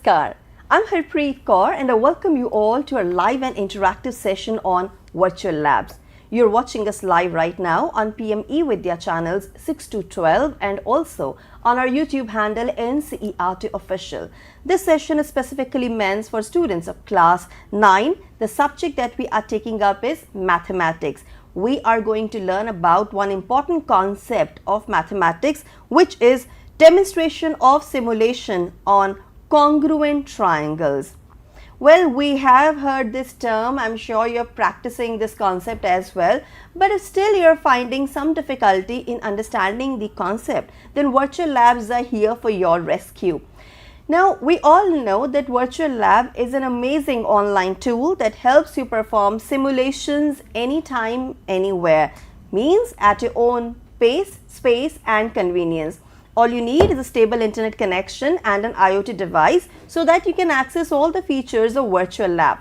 Namaskar. I'm Harpreet Kaur and I welcome you all to our live and interactive session on virtual labs. You're watching us live right now on PM eVidya channels 6 to 12 and also on our YouTube handle NCERT Official. This session is specifically meant for students of class 9. The subject that we are taking up is mathematics. We are going to learn about one important concept of mathematics, which is demonstration of simulation on congruent triangles. Well, we have heard this term. I'm sure you're practicing this concept as well, but if still you're finding some difficulty in understanding the concept, then virtual labs are here for your rescue. Now, we all know that virtual lab is an amazing online tool that helps you perform simulations anytime, anywhere. Means at your own pace, space and convenience. All you need is a stable internet connection and an IoT device so that you can access all the features of virtual lab.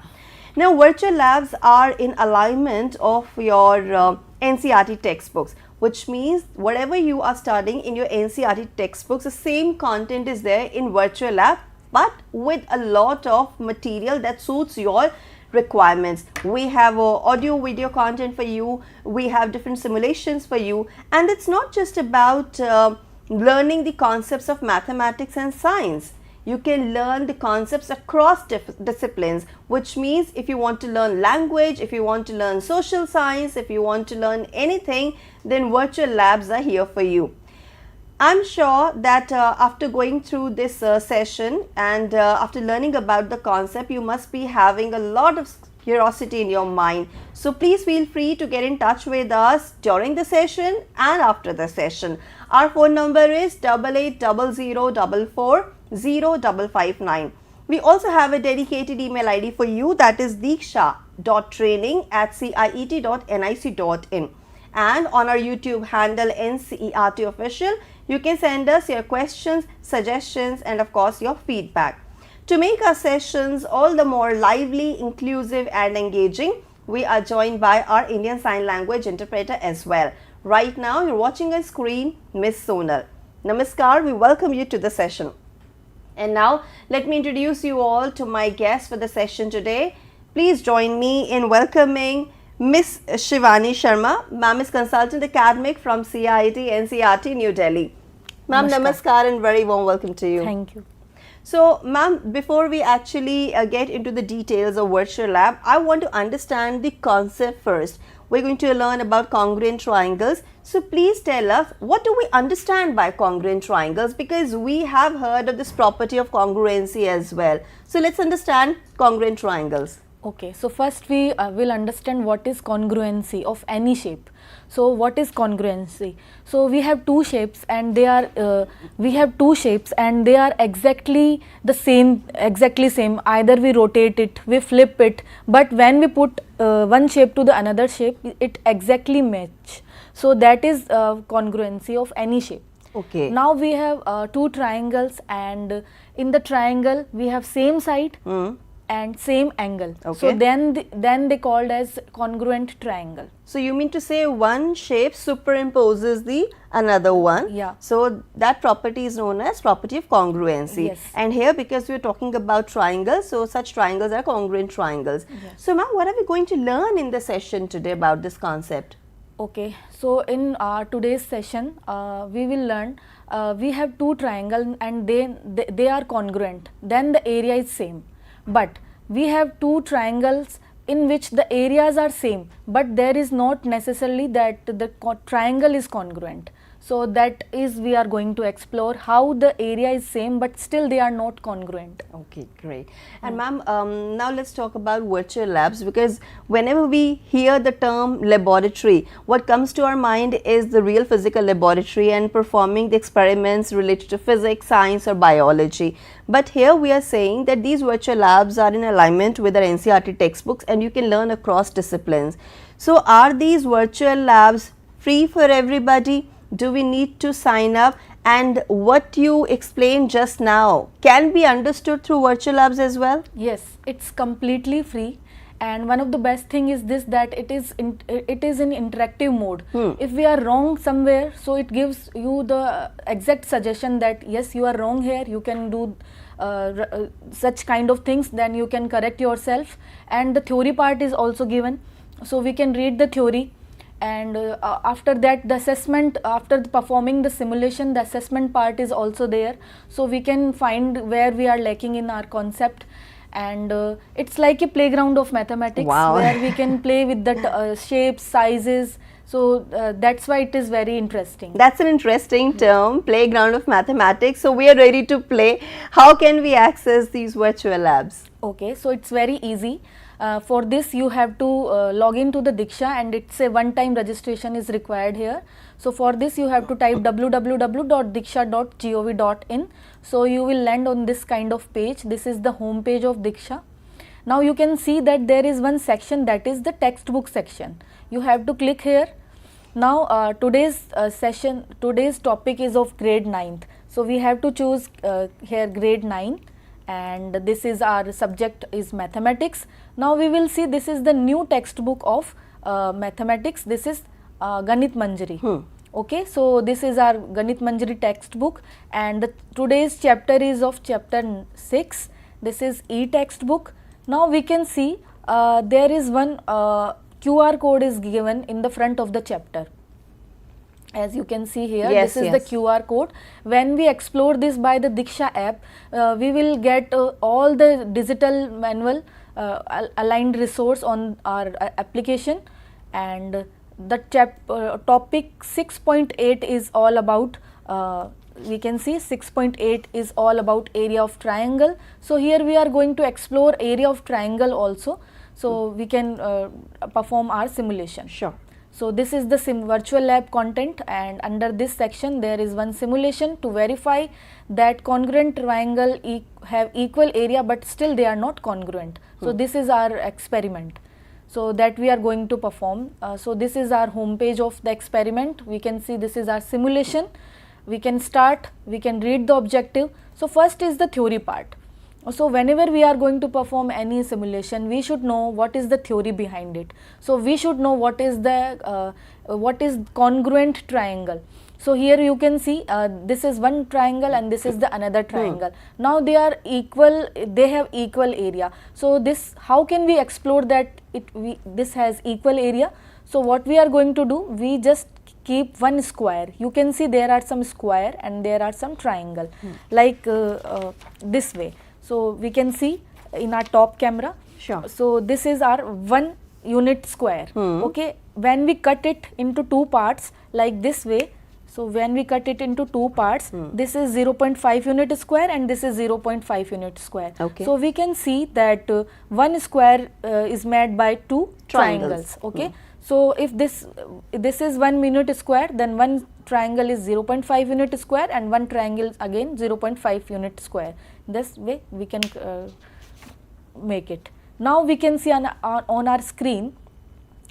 Now, virtual labs are in alignment of your NCERT textbooks, which means whatever you are studying in your NCERT textbooks, the same content is there in virtual lab, but with a lot of material that suits your requirements. We have audio video content for you, we have different simulations for you, and it's not just about learning the concepts of mathematics and science. You can learn the concepts across disciplines, which means if you want to learn language, if you want to learn social science, if you want to learn anything, then virtual labs are here for you. I'm sure that after going through this session and after learning about the concept, you must be having a lot of curiosity in your mind. So please feel free to get in touch with us during the session and after the session. Our phone number is 8800440559. We also have a dedicated email ID for you, that is diksha.training@ciet.nic.in. And on our YouTube handle NCERT Official, you can send us your questions, suggestions and of course your feedback. To make our sessions all the more lively, inclusive and engaging, we are joined by our Indian Sign Language interpreter as well. Right now, you're watching on screen Miss Sonal. Namaskar, we welcome you to the session. And now, let me introduce you all to my guest for the session today. Please join me in welcoming Miss Shivani Sharma. Ma'am is Consultant Academic from CIET, NCERT, New Delhi. Ma'am, namaskar and very warm welcome to you. Thank you. So, ma'am, before we actually get into the details of virtual lab, I want to understand the concept first. We're going to learn about congruent triangles. So, please tell us, what do we understand by congruent triangles? Because we have heard of this property of congruency as well. So, let's understand congruent triangles. Okay, so first we will understand what is congruency of any shape. So what is congruency? So we have two shapes and they are exactly the same, either we rotate it, we flip it, but when we put one shape to the another shape, it exactly match. So that is congruency of any shape. Okay. Now we have two triangles and in the triangle we have same side and same angle. Okay. So then they called as congruent triangle. So you mean to say one shape superimposes the another one. Yeah. So that property is known as property of congruency. Yes. And here, because we are talking about triangles, so such triangles are congruent triangles. Yes. So ma'am, what are we going to learn in the session today about this concept? Okay, so in today's session we will learn we have two triangles and they are congruent, then the area is same. But we have two triangles in which the areas are same, but there is not necessarily that the triangle is congruent. So that is we are going to explore how the area is same but still they are not congruent. Okay, great. And ma'am, now let's talk about virtual labs, because whenever we hear the term laboratory, what comes to our mind is the real physical laboratory and performing the experiments related to physics, science or biology. But here we are saying that these virtual labs are in alignment with our NCERT textbooks and you can learn across disciplines. So are these virtual labs free for everybody? Do we need to sign up? And what you explained just now can be understood through virtual labs as well? Yes, it's completely free. And one of the best thing is this, that it is in interactive mode. If we are wrong somewhere, so it gives you the exact suggestion that yes, you are wrong here, you can do such kind of things, then you can correct yourself. And the theory part is also given, so we can read the theory. And after that, the assessment, after performing the simulation, the assessment part is also there, so we can find where we are lacking in our concept. And it's like a playground of mathematics. Wow. Where we can play with the shapes, sizes, so that's why it is very interesting. That's an interesting term, playground of mathematics. So we are ready to play. How can we access these virtual labs? Okay, so it's very easy. For this you have to log into the Diksha, and it's a one-time registration is required here. So for this you have to type www.diksha.gov.in. So you will land on this kind of page. This is the home page of Diksha. Now you can see that there is one section, that is the textbook section. You have to click here. Now today's topic is of grade 9th. So we have to choose here grade 9. And this is our subject is mathematics. Now we will see this is the new textbook of mathematics. This is Ganit Manjari. Okay, so this is our Ganit Manjari textbook, and today's chapter is of chapter 6. This is e-textbook. Now we can see there is one QR code is given in the front of the chapter. As you can see here, yes, this is yes. the QR code. When we explore this by the Diksha app, we will get all the digital manual aligned resource on our application. And the topic 6.8 is all about, we can see 6.8 is all about area of triangle. So here we are going to explore area of triangle also, so we can perform our simulation. Sure. So this is the virtual lab content, and under this section there is one simulation to verify that congruent triangle have equal area, but still they are not congruent. So this is our experiment, so that we are going to perform. So this is our home page of the experiment. We can see this is our simulation. We can start, we can read the objective. So first is the theory part. So whenever we are going to perform any simulation, we should know what is the theory behind it. So we should know what is congruent triangle. So here you can see this is one triangle and this is the another triangle. Now they are equal, they have equal area. So this, how can we explore that this has equal area? So what we are going to do, we just keep one square. You can see there are some square and there are some triangle, like this way. So we can see in our top camera. Sure. So this is our 1 unit square. Okay, when we cut it into two parts like this way, so when we cut it into two parts, this is 0.5 unit square and this is 0.5 unit square. Okay. So we can see that one square is made by two triangles. Okay. So if this is 1 unit square, then one triangle is 0.5 unit square and one triangle again 0.5 unit square. This way we can make it. Now we can see on our screen,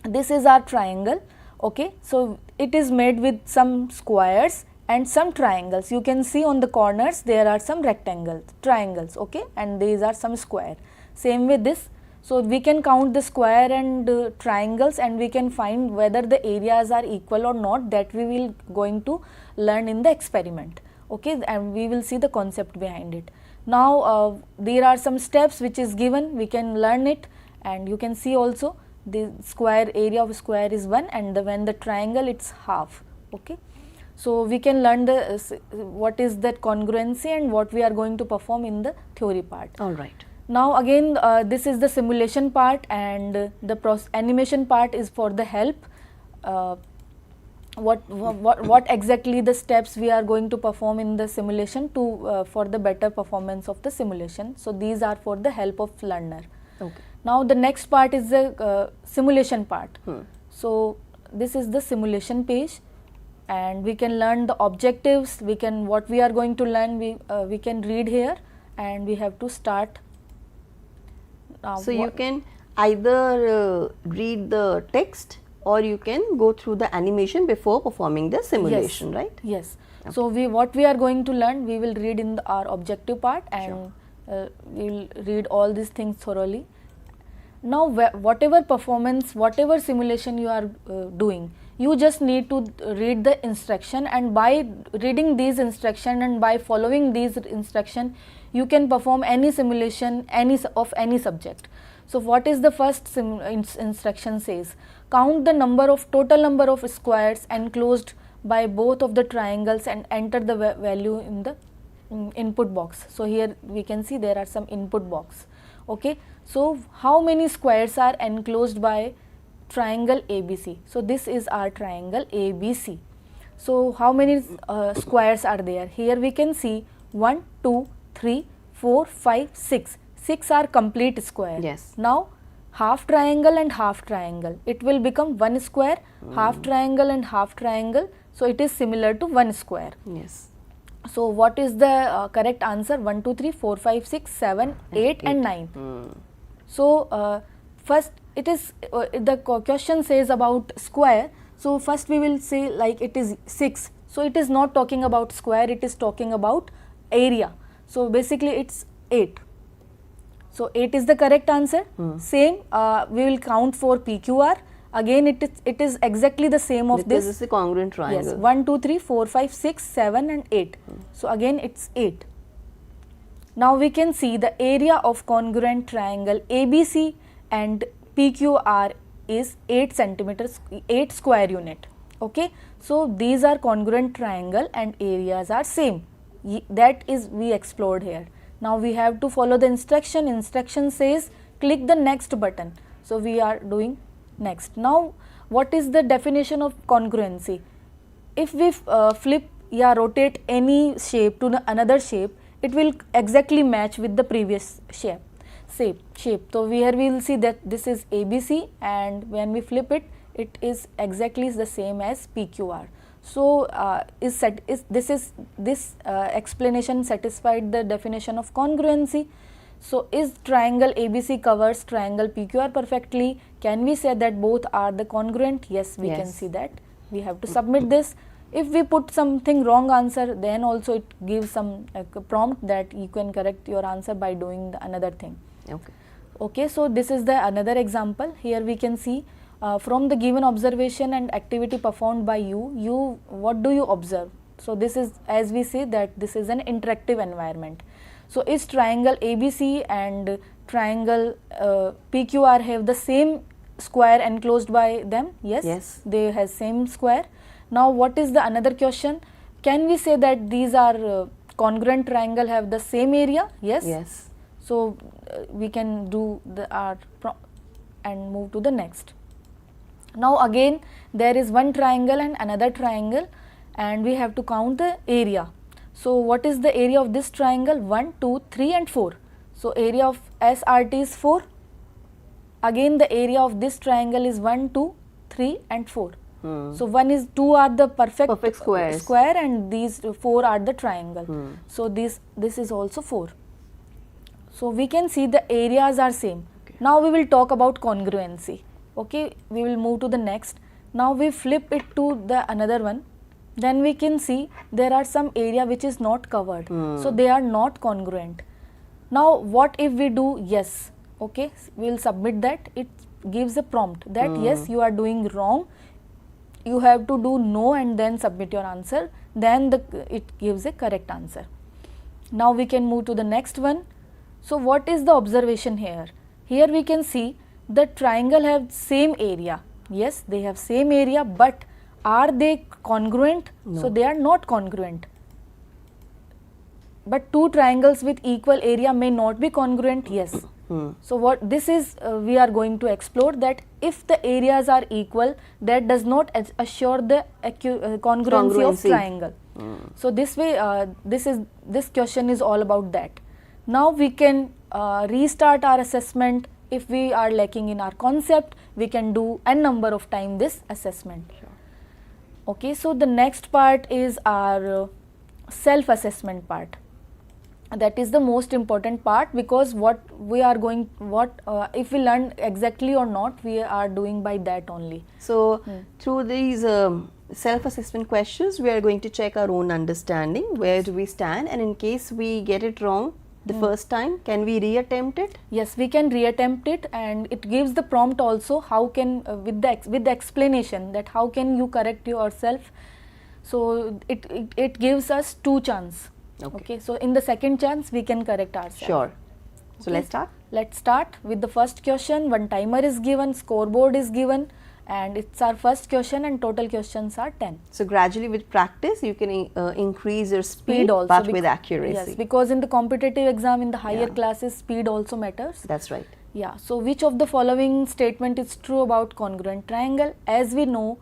this is our triangle. Okay, so it is made with some squares and some triangles. You can see on the corners there are some triangles, okay, and these are some square. Same with this. So we can count the square and triangles, and we can find whether the areas are equal or not. That we will going to learn in the experiment. Okay, and we will see the concept behind it. Now there are some steps which is given. We can learn it, and you can see also the square area of square is 1, and when the triangle it's half. Okay, so we can learn the what is that congruency and what we are going to perform in the theory part. All right. Now again this is the simulation part, and the animation part is for the help. What exactly the steps we are going to perform in the simulation to for the better performance of the simulation. So these are for the help of learner. Okay. Now the next part is the simulation part. So this is the simulation page, and we can learn the objectives. We can what we are going to learn. We can read here, and we have to start. So you can either read the text, or you can go through the animation before performing the simulation, yes, right? Yes. Okay. So what we are going to learn, we will read in our objective part, and we will read all these things thoroughly. Now whatever performance, whatever simulation you are doing, you just need to read the instruction, and by reading these instruction and by following these instruction, you can perform any simulation of any subject. So what is the first instruction says? Count the total number of squares enclosed by both of the triangles and enter the value in the input box. So here we can see there are some input box. Okay, so how many squares are enclosed by triangle ABC? So this is our triangle ABC. So how many squares are there? Here we can see 1, 2, 3, 4, 5, 6. 6 are complete square. Yes. Now half triangle and half triangle, it will become 1 square, half triangle and half triangle. So it is similar to 1 square. Yes. So what is the correct answer? 1, 2, 3, 4, 5, 6, 7, 8 and 9. So first it is the question says about square. So first we will say like it is 6. So it is not talking about square, it is talking about area. So basically it's 8. So 8 is the correct answer. Same we will count for PQR. Again it is exactly the same of because this. This is a congruent triangle. Yes, 1, 2, 3, 4, 5, 6, 7 and 8. So again it's 8. Now we can see the area of congruent triangle ABC and PQR is 8 centimeters, 8 square unit. Okay, so these are congruent triangle and areas are same. That is we explored here. Now we have to follow the instruction. Instruction says click the next button. So we are doing next. Now what is the definition of congruency? If we flip rotate any shape to another shape, it will exactly match with the previous shape. So here we will see that this is ABC, and when we flip it, it is exactly the same as PQR. So this explanation satisfied the definition of congruency. So is triangle ABC covers triangle PQR perfectly? Can we say that both are the congruent? Yes, we can see that. We have to submit this. If we put something wrong answer, then also it gives some prompt that you can correct your answer by doing another thing. Okay, so this is the another example. Here we can see from the given observation and activity performed by you, what do you observe? So this is, as we say, that this is an interactive environment. So is triangle ABC and triangle PQR have the same square enclosed by them? Yes, they have same square. Now what is the another question? Can we say that these are congruent triangle have the same area? Yes. So we can do the and move to the next. Now again there is one triangle and another triangle, and we have to count the area. So what is the area of this triangle? 1, 2, 3 and 4. So area of SRT is 4. Again the area of this triangle is 1, 2, 3 and 4. So 2 are the perfect square and these 4 are the triangle. So this is also 4. So we can see the areas are same. Now we will talk about congruency. Okay, we will move to the next. Now we flip it to the another one. Then we can see there are some area which is not covered. So they are not congruent. Now what if we do yes? Okay, we will submit that. It gives a prompt that yes, you are doing wrong. You have to do no and then submit your answer. Then it gives a correct answer. Now we can move to the next one. So what is the observation here? Here we can see the triangle have same area. Yes, they have same area, but are they congruent? No. So they are not congruent. But two triangles with equal area may not be congruent. Yes. So what this is we are going to explore, that if the areas are equal, that does not assure the congruency of triangle. So this way this question is all about that. Now we can restart our assessment. If we are lacking in our concept, we can do n number of time this assessment. Okay, so the next part is our self-assessment part. That is the most important part, because if we learn exactly or not, we are doing by that only. So through these self-assessment questions, we are going to check our own understanding, where do we stand, and in case we get it wrong, the first time. Can we reattempt it? Yes, we can reattempt it, and it gives the prompt also how can with the explanation that how can you correct yourself. So it gives us 2 chance. Okay. So in the second chance we can correct ourselves. Sure. So Okay. let's start. Let's start with the first question. One timer is given, scoreboard is given, and it's our first question, and total questions are 10. So gradually with practice you can increase your speed Also, but with accuracy. Yes, because in the competitive exam in the higher Yeah. classes speed also matters. That's right. Yeah. So which of the following statement is true about congruent triangle? As we know,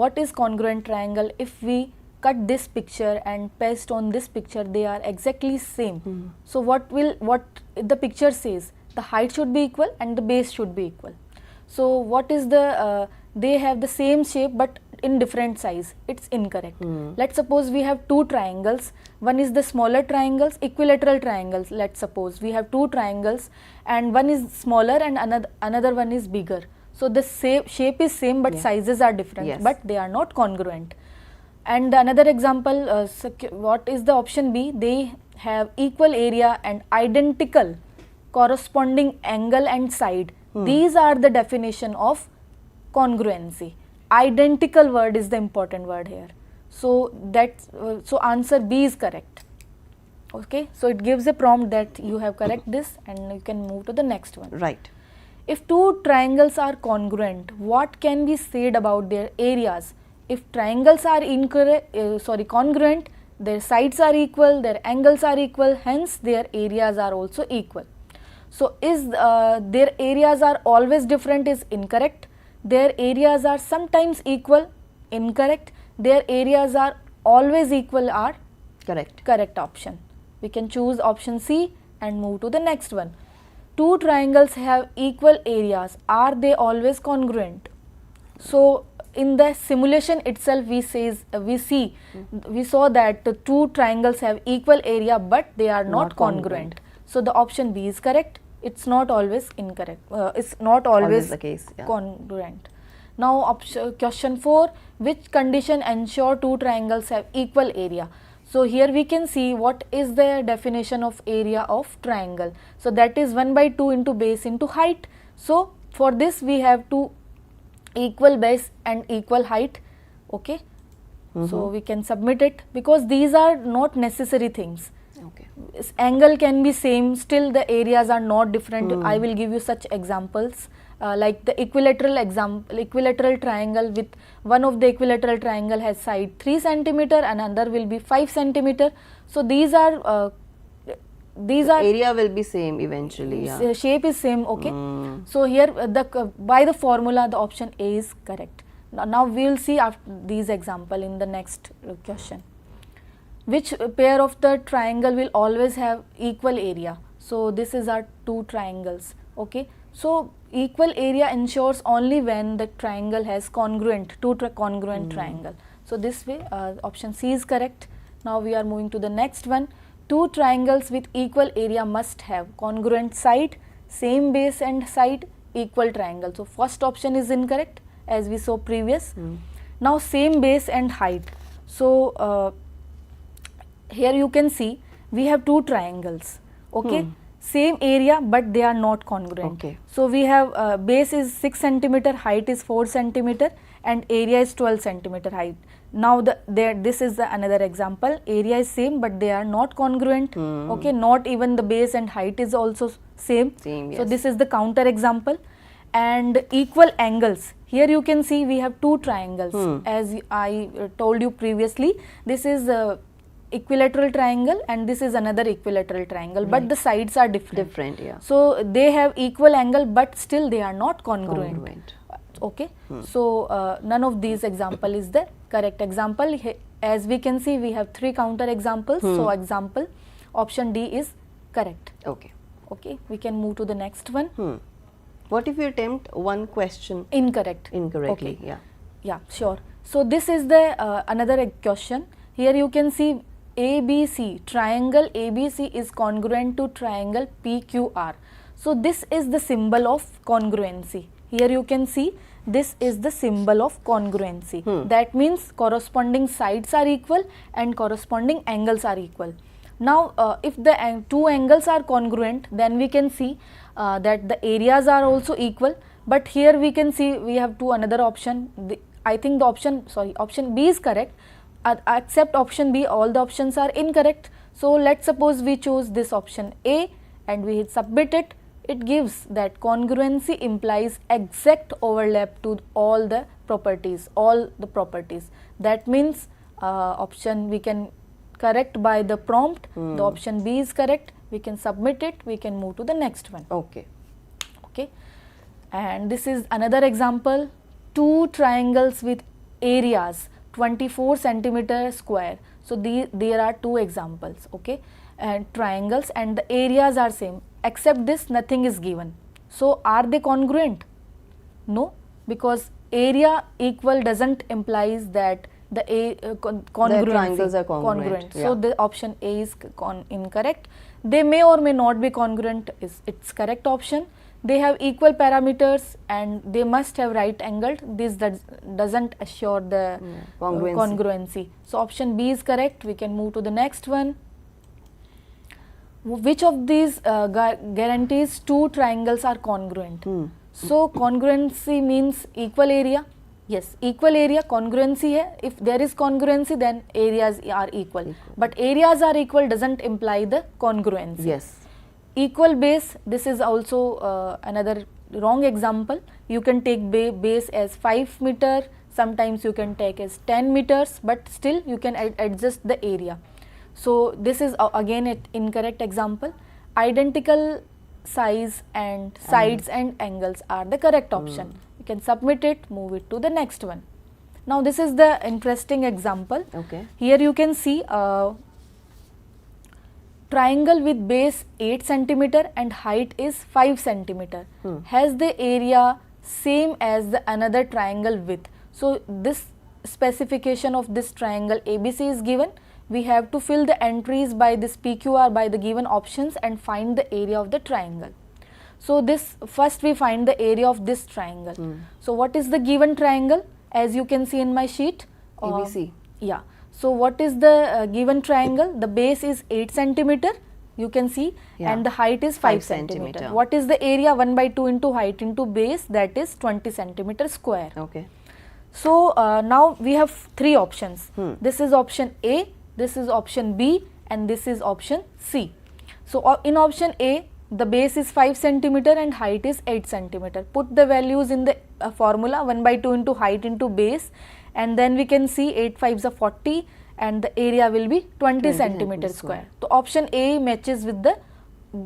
what is congruent triangle? If we cut this picture and paste on this picture, they are exactly same. So what the picture says? The height should be equal and the base should be equal. So what is the they have the same shape but in different size. It's incorrect. Let's suppose we have 2 triangles. One is the smaller triangles, equilateral triangles. Let's suppose we have 2 triangles and one is smaller and another one is bigger. So the shape is same but sizes are different. Yes. But they are not congruent. And another example, what is the option B? They have equal area and identical corresponding angle and side. These are the definition of congruency. Identical word is the important word here. So that's so answer B is correct. Okay, so it gives a prompt that you have correct this and you can move to the next one. Right. If 2 triangles are congruent, what can be said about their areas? If triangles are congruent, their sides are equal, their angles are equal, hence their areas are also equal. So is their areas are always different is incorrect. Their areas are sometimes equal, incorrect. Their areas are always equal are correct option. We can choose option C and move to the next one. 2 triangles have equal areas. Are they always congruent? So in the simulation itself we saw that the 2 triangles have equal area but they are not congruent. So the option B is correct. It's not always incorrect. It's not always the case. Yeah. congruent. Now question 4, which condition ensure 2 triangles have equal area? So here we can see what is the definition of area of triangle. So that is 1/2 into base into height. So for this we have to equal base and equal height. Okay. So we can submit it because these are not necessary things. Okay. Angle can be same, still the areas are not different. I will give you such examples like the equilateral triangle, with one of the equilateral triangle has side 3 centimeter and another will be 5 centimeter. So these are area will be same eventually. Yeah. Shape is same. Okay. So here by the formula the option A is correct. Now we will see after these example in the next question. Which pair of the triangle will always have equal area? So this is our 2 triangles. Okay. So equal area ensures only when the triangle has congruent triangle. So this way option C is correct. Now we are moving to the next one. 2 triangles with equal area must have congruent side, same base and side, equal triangle. So first option is incorrect as we saw previous. Now same base and height. So here you can see we have 2 triangles. Okay. Same area but they are not congruent. Okay. So we have base is 6 centimeter, height is 4 centimeter and area is 12 centimeter height. Now this is another example. Area is same but they are not congruent. Okay, not even the base and height is also same. Yes. So this is the counter example. And equal angles. Here you can see we have 2 triangles. As I told you previously, this is equilateral triangle and this is another equilateral triangle, but the sides are different. Yeah. So they have equal angle but still they are not congruent. Okay. So none of these example is the correct example. As we can see we have 3 counter examples. So example option D is correct. Okay. Okay, we can move to the next one. What if you attempt one question incorrectly? Okay. Yeah, sure. So this is the another question. Here you can see ABC, triangle ABC is congruent to triangle PQR. So this is the symbol of congruency. Here you can see this is the symbol of congruency. That means corresponding sides are equal and corresponding angles are equal. Now if the two angles are congruent, then we can see that the areas are also equal. But here we can see we have another option. I think the option B is correct. Except option B, all the options are incorrect. So let's suppose we choose this option A and we hit submit it. It gives that congruency implies exact overlap to all the properties. That means option we can correct by the prompt. The option B is correct. We can submit it. We can move to the next one. Okay. And this is another example. Two triangles with areas 24 centimeter square. So there are two examples. Okay, and triangles and the areas are same. Except this, nothing is given. So are they congruent? No, because area equal doesn't implies that the congruency. Triangles are congruent. So the option A is incorrect. They may or may not be congruent. It's correct option. They have equal parameters and they must have right angled. This doesn't assure the congruency. So option B is correct. We can move to the next one. Which of these guarantees two triangles are congruent? So congruency means equal area. Yes, equal area, congruency hai. If there is congruency, then areas are equal. But areas are equal doesn't imply the congruency. Yes. Equal base, this is also another wrong example. You can take base as 5 meter, sometimes you can take as 10 meters, but still you can adjust the area. So this is again an incorrect example. Identical size and sides and angles are the correct option. You can submit it, move it to the next one. Now this is the interesting example. Okay. Here you can see triangle with base 8 centimeter and height is 5 centimeter. Has the area same as the another triangle width. So this specification of this triangle ABC is given. We have to fill the entries by this PQR by the given options and find the area of the triangle. So this first we find the area of this triangle. So what is the given triangle? As you can see in my sheet. ABC. Yeah. So what is the given triangle? The base is 8 centimeter. You can see, and the height is 5 centimeter. What is the area? 1 by 2 into height into base, that is 20 centimeter square. Okay. So now we have three options. This is option A, this is option B, and this is option C. So in option A, the base is 5 centimeter and height is 8 centimeter. Put the values in the formula 1 by 2 into height into base, and then we can see 8 5s are 40 and the area will be 20 centimeter square. So option A matches with the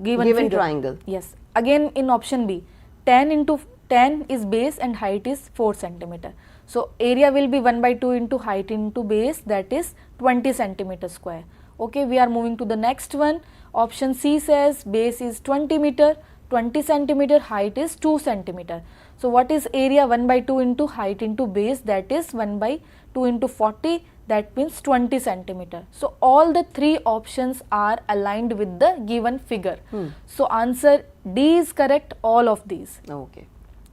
given triangle. Yes. Again in option B, 10 into 10 is base and height is 4 centimeter. So area will be 1 by 2 into height into base, that is 20 centimeter square. Okay, we are moving to the next one. Option C says base is 20 meter, 20 centimeter, height is 2 centimeter. So what is area? 1 by 2 into height into base, that is 1 by 2 into 40, that means 20 centimeter. So all the three options are aligned with the given figure. So answer D is correct, all of these. Okay.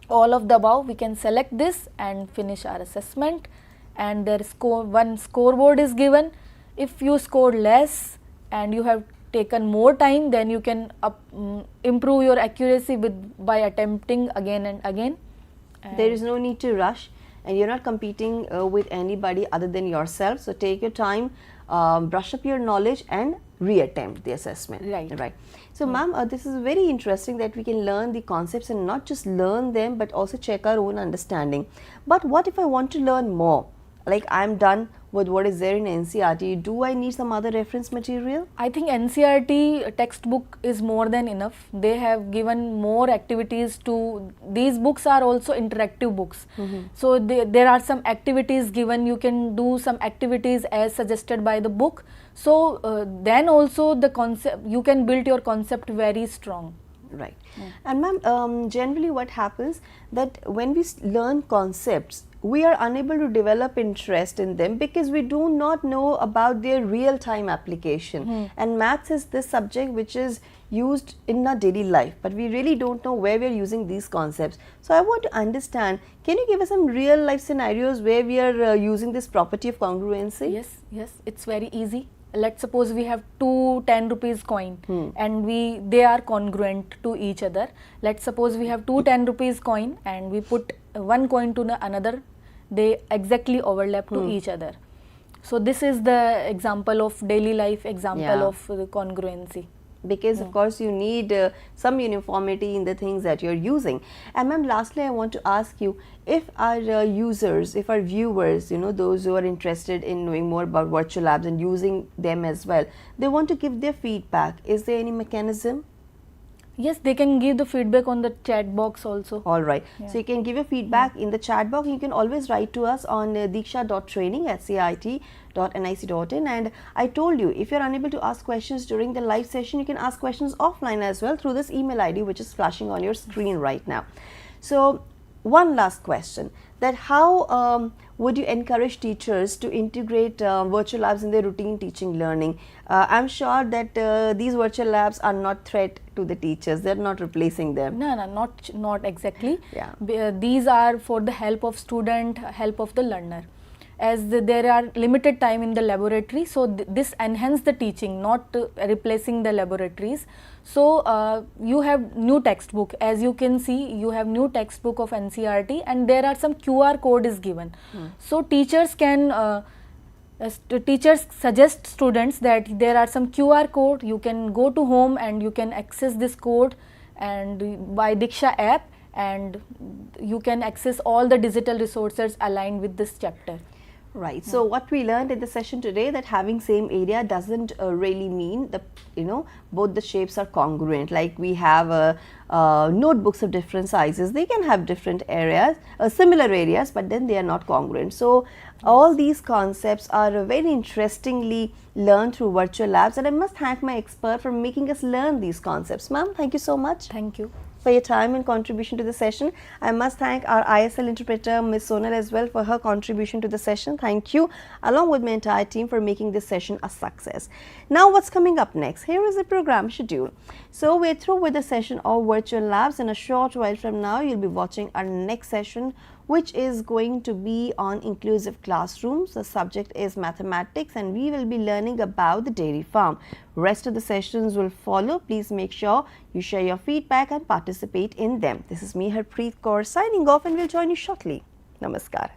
All of the above. We can select this and finish our assessment, and there is one scoreboard is given. If you scored less and you have taken more time, then you can improve your accuracy by attempting again and again. And there is no need to rush, and you're not competing with anybody other than yourself. So take your time, brush up your knowledge and reattempt the assessment. Right. So ma'am, this is very interesting that we can learn the concepts and not just learn them but also check our own understanding. But what if I want to learn more? Like I'm done with what is there in NCERT, do I need some other reference material? I think NCERT textbook is more than enough. They have given more activities to, these books are also interactive books. So there are some activities given, you can do some activities as suggested by the book. So then also the concept, you can build your concept very strong. Right. And ma'am, generally what happens that when we learn concepts, we are unable to develop interest in them because we do not know about their real-time application. And maths is this subject which is used in our daily life, but we really don't know where we are using these concepts. So I want to understand, can you give us some real life scenarios where we are using this property of congruency? Yes, it's very easy. let's suppose we have two 10 rupees coin and they are congruent to each other. Let's suppose we have two 10 rupees coin and we put one coin to another, they exactly overlap to each other. So this is the example of daily life example of the congruency. Because of course you need some uniformity in the things that you're using. And ma'am, lastly I want to ask you, if our users, if our viewers, you know, those who are interested in knowing more about virtual labs and using them as well, they want to give their feedback, is there any mechanism? Yes, they can give the feedback on the chat box also. All right. So you can give your feedback in the chat box. You can always write to us on diksha.training at CIET.nic.in. And I told you, if you're unable to ask questions during the live session, you can ask questions offline as well through this email ID which is flashing on your screen right now. So one last question, that how would you encourage teachers to integrate virtual labs in their routine teaching learning? I'm sure that these virtual labs are not threat to the teachers, they're not replacing them. No, not exactly. Yeah. These are for the help of student, help of the learner. As there are limited time in the laboratory, so this enhance the teaching, not replacing the laboratories. So you have new textbook, as you can see, you have new textbook of NCERT, and there are some QR code is given. So teachers can teachers suggest students that there are some QR code, you can go to home and you can access this code and by Diksha app, and you can access all the digital resources aligned with this chapter. Right. So what we learned in the session today, that having same area doesn't really mean that, you know, both the shapes are congruent. Like we have notebooks of different sizes, they can have different areas, similar areas, but then they are not congruent. So all these concepts are very interestingly learned through virtual labs, and I must thank my expert for making us learn these concepts. Ma'am, thank you so much. Thank you for your time and contribution to the session. I must thank our ISL interpreter, Ms. Sonal, as well for her contribution to the session. Thank you, along with my entire team, for making this session a success. Now, what's coming up next? Here is the program schedule. So, we're through with the session of virtual labs. In a short while from now, you'll be watching our next session, which is going to be on inclusive classrooms. The subject is mathematics, and we will be learning about the dairy farm. Rest of the sessions will follow. Please make sure you share your feedback and participate in them. This is me, Harpreet Kaur, signing off, and we'll join you shortly. Namaskar.